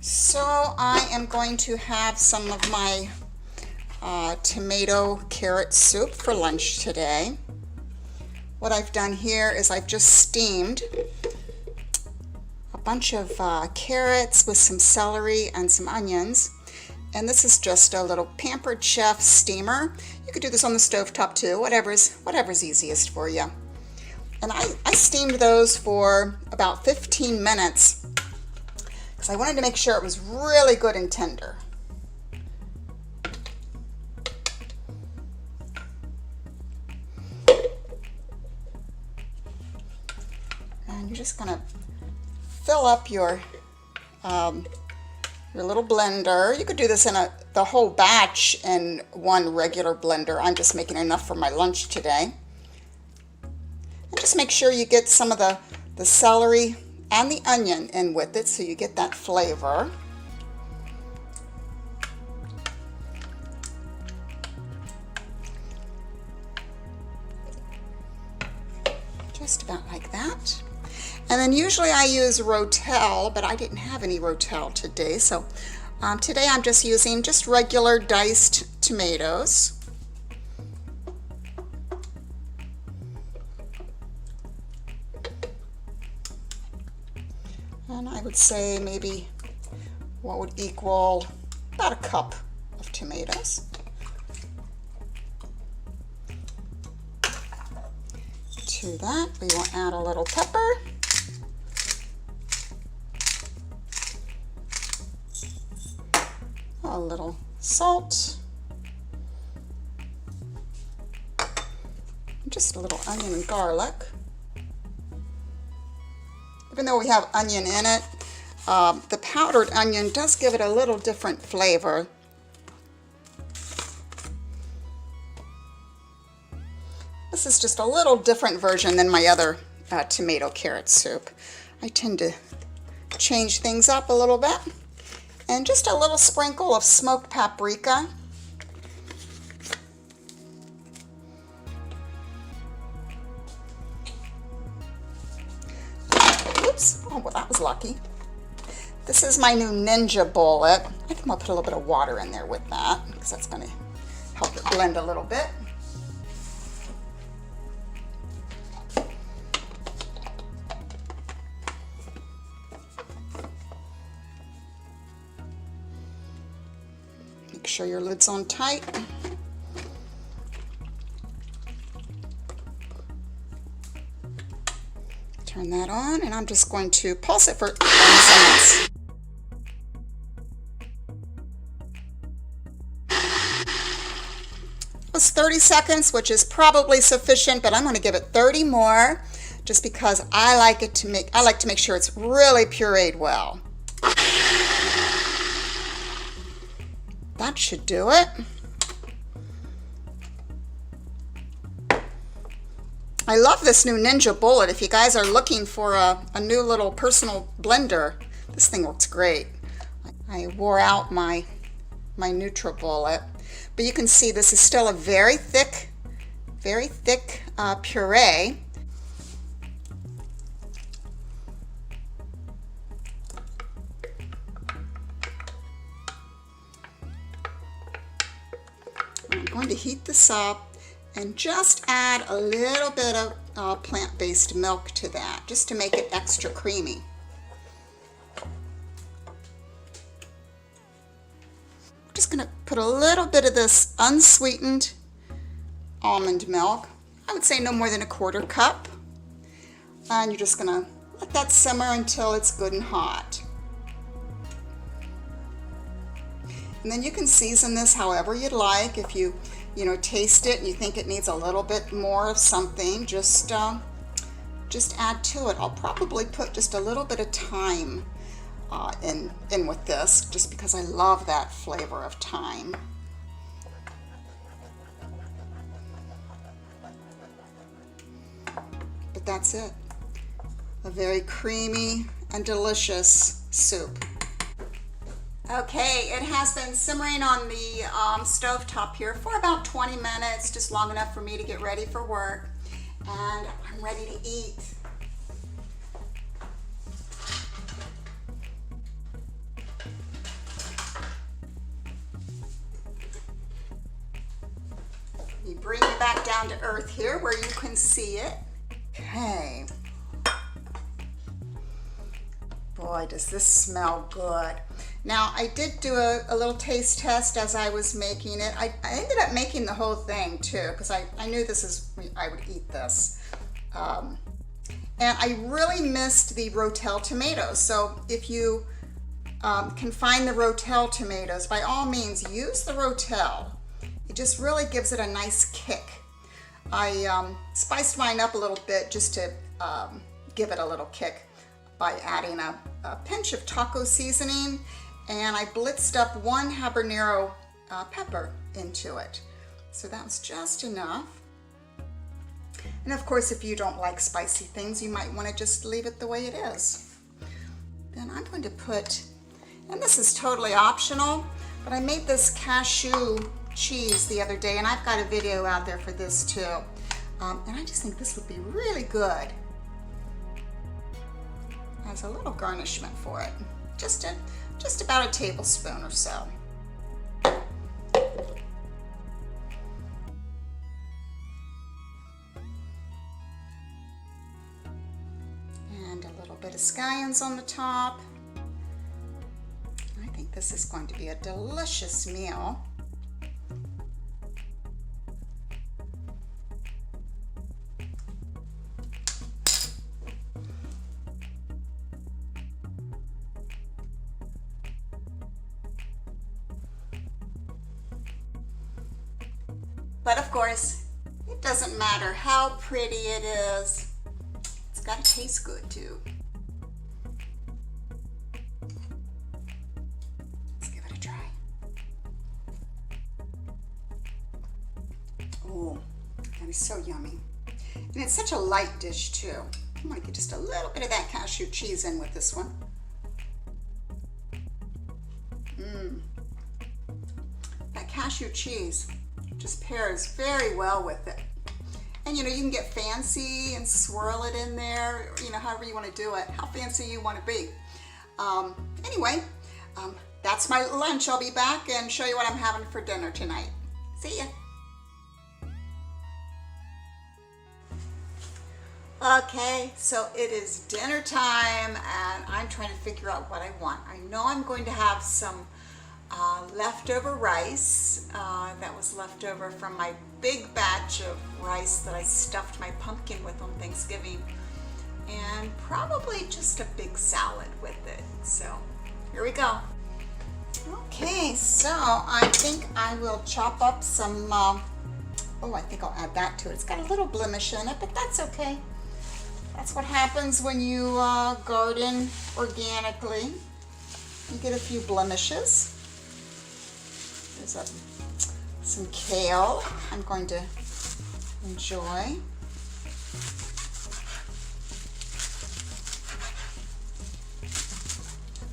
So I am going to have some of my tomato carrot soup for lunch today. What I've done here is I've just steamed a bunch of carrots with some celery and some onions. And this is just a little Pampered Chef steamer. You could do this on the stovetop too, whatever's easiest for you. And I steamed those for about 15 minutes because I wanted to make sure it was really good and tender. And you're just gonna fill up your little blender. You could do this in the whole batch in one regular blender. I'm just making enough for my lunch today. And just make sure you get some of the celery and the onion in with it so you get that flavor. Just about like that. And then usually I use Rotel, but I didn't have any Rotel today, so today I'm just using just regular diced tomatoes. And I would say maybe what would equal about a cup of tomatoes. To that, we will add a little pepper. A little salt. Just a little onion and garlic. Even though we have onion in it, the powdered onion does give it a little different flavor. This is just a little different version than my other tomato carrot soup. I tend to change things up a little bit. And just a little sprinkle of smoked paprika. Oops, oh well, that was lucky. This is my new Ninja Bullet. I think I'll put a little bit of water in there with that because that's going to help it blend a little bit. Make sure your lid's on tight. Turn that on, and I'm just going to pulse it for 20 seconds. It was 30 seconds, which is probably sufficient, but I'm going to give it 30 more just because I like to make sure it's really pureed well. That should do it. I love this new Ninja Bullet. If you guys are looking for a new little personal blender, this thing works great. I wore out my NutriBullet, but you can see this is still a very thick puree. I'm going to heat this up and just add a little bit of plant-based milk to that, just to make it extra creamy. I'm just going to put a little bit of this unsweetened almond milk. I would say no more than 1/4 cup. And you're just going to let that simmer until it's good and hot. And then you can season this however you'd like. If you taste it and you think it needs a little bit more of something, just add to it. I'll probably put just a little bit of thyme in with this, just because I love that flavor of thyme. But that's it. A very creamy and delicious soup. Okay, it has been simmering on the stove top here for about 20 minutes, just long enough for me to get ready for work. And I'm ready to eat. back down to earth here where you can see it. Okay. Boy, does this smell good. Now, I did do a little taste test as I was making it. I ended up making the whole thing too, because I knew I would eat this. And I really missed the Rotel tomatoes. So if you can find the Rotel tomatoes, by all means, use the Rotel. It just really gives it a nice kick. I spiced mine up a little bit just to give it a little kick by adding a pinch of taco seasoning, and I blitzed up 1 habanero pepper into it. So that was just enough. And of course, if you don't like spicy things, you might want to just leave it the way it is. Then I'm going to put, and this is totally optional, but I made this cashew cheese the other day, and I've got a video out there for this too. And I just think this would be really good as a little garnishment for it. Just about a tablespoon or so. And a little bit of scallions on the top. I think this is going to be a delicious meal. But of course, it doesn't matter how pretty it is. It's got to taste good too. Let's give it a try. Oh, that is so yummy. And it's such a light dish too. I'm going to get just a little bit of that cashew cheese in with this one. That cashew cheese just pairs very well with it. And you know, you can get fancy and swirl it in there, you know, however you want to do it, how fancy you want to be. Anyway, that's my lunch. I'll be back and show you what I'm having for dinner tonight. See ya. Okay, so it is dinner time and I'm trying to figure out what I want. I know I'm going to have some leftover rice that was left over from my big batch of rice that I stuffed my pumpkin with on Thanksgiving, and probably just a big salad with it. So here we go. Okay, so I think I will chop up some, oh, I think I'll add that to it. It's got a little blemish in it, but that's okay. That's what happens when you garden organically. You get a few blemishes. There's some kale I'm going to enjoy.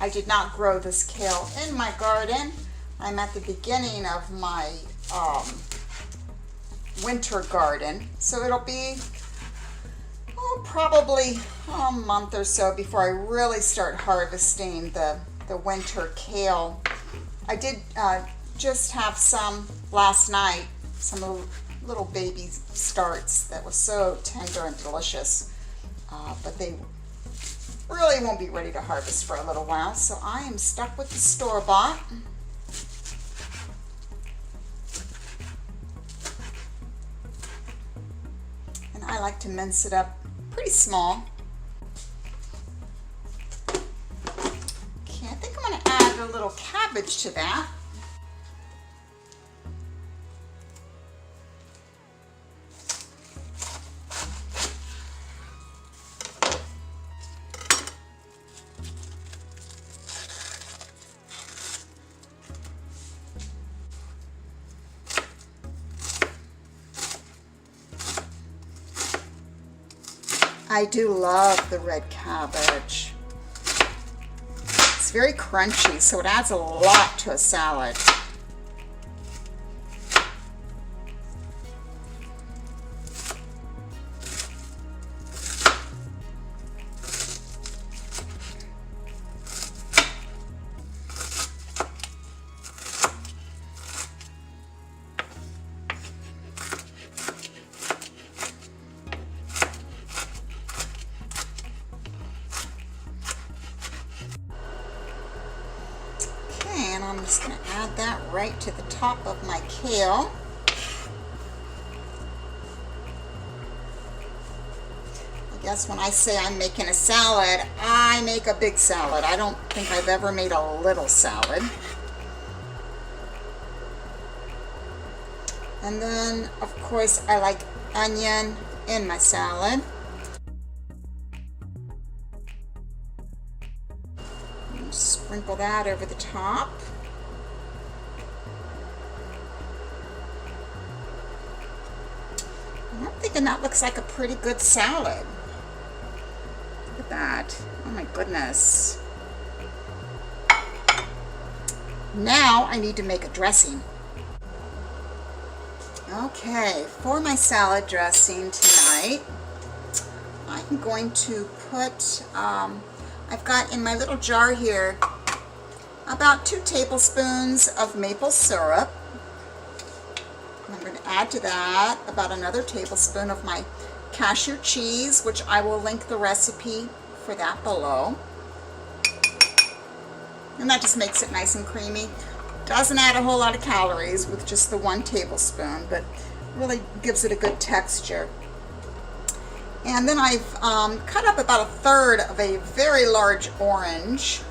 I did not grow this kale in my garden. I'm at the beginning of my winter garden, so it'll be probably a month or so before I really start harvesting the winter kale. I did just have some last night, some little baby starts that was so tender and delicious, but they really won't be ready to harvest for a little while, so I am stuck with the store-bought. And I like to mince it up pretty small. Okay, I think I'm going to add a little cabbage to that. I do love the red cabbage. It's very crunchy, so it adds a lot to a salad. just going to add that right to the top of my kale. I guess when I say I'm making a salad, I make a big salad. I don't think I've ever made a little salad. And then, of course, I like onion in my salad. Sprinkle that over the top. And I'm thinking that looks like a pretty good salad. Look at that. Oh my goodness. Now I need to make a dressing. Okay, for my salad dressing tonight, I'm going to put, I've got in my little jar here about 2 tablespoons of maple syrup. I'm going to add to that about another tablespoon of my cashew cheese, which I will link the recipe for that below. And that just makes it nice and creamy. Doesn't add a whole lot of calories with just the 1 tablespoon, but really gives it a good texture. And then I've cut up about 1/3 of a very large orange.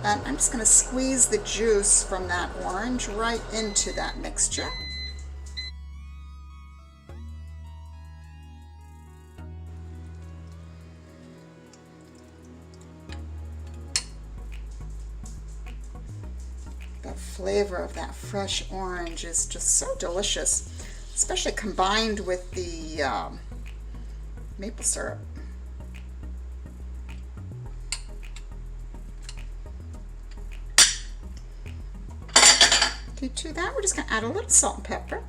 And I'm just going to squeeze the juice from that orange right into that mixture. The flavor of that fresh orange is just so delicious, especially combined with the maple syrup. Okay, to that we're just going to add a little salt and pepper.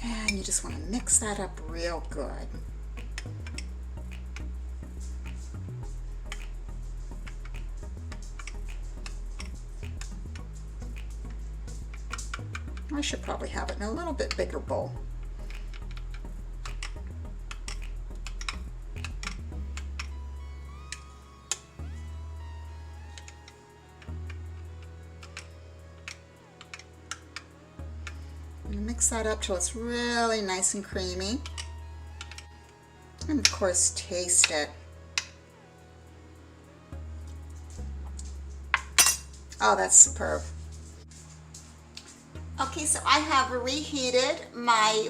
And you just want to mix that up real good. I should probably have it in a little bit bigger bowl. And mix that up till it's really nice and creamy. And of course, taste it. Oh, that's superb. Okay, so I have reheated my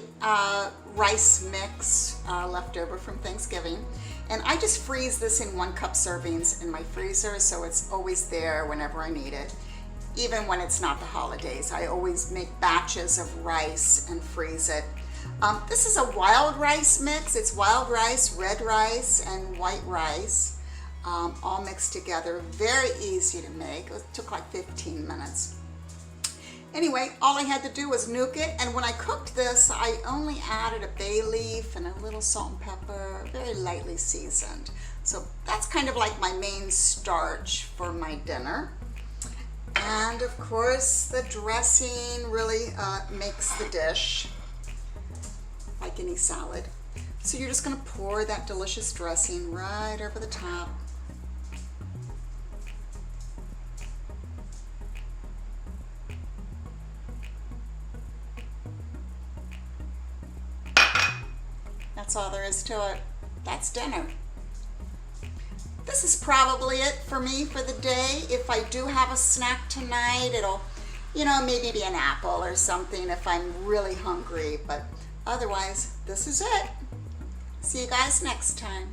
rice mix left over from Thanksgiving, and I just freeze this in 1-cup servings in my freezer, so it's always there whenever I need it. Even when it's not the holidays, I always make batches of rice and freeze it. This is a wild rice mix. It's wild rice, red rice, and white rice, all mixed together. Very easy to make. It took like 15 minutes. Anyway, all I had to do was nuke it, and when I cooked this, I only added a bay leaf and a little salt and pepper, very lightly seasoned. So that's kind of like my main starch for my dinner. And of course, the dressing really makes the dish, like any salad. So you're just going to pour that delicious dressing right over the top. That's all there is to it. That's dinner. This is probably it for me for the day. If I do have a snack tonight, it'll, maybe be an apple or something if I'm really hungry. But otherwise, this is it. See you guys next time.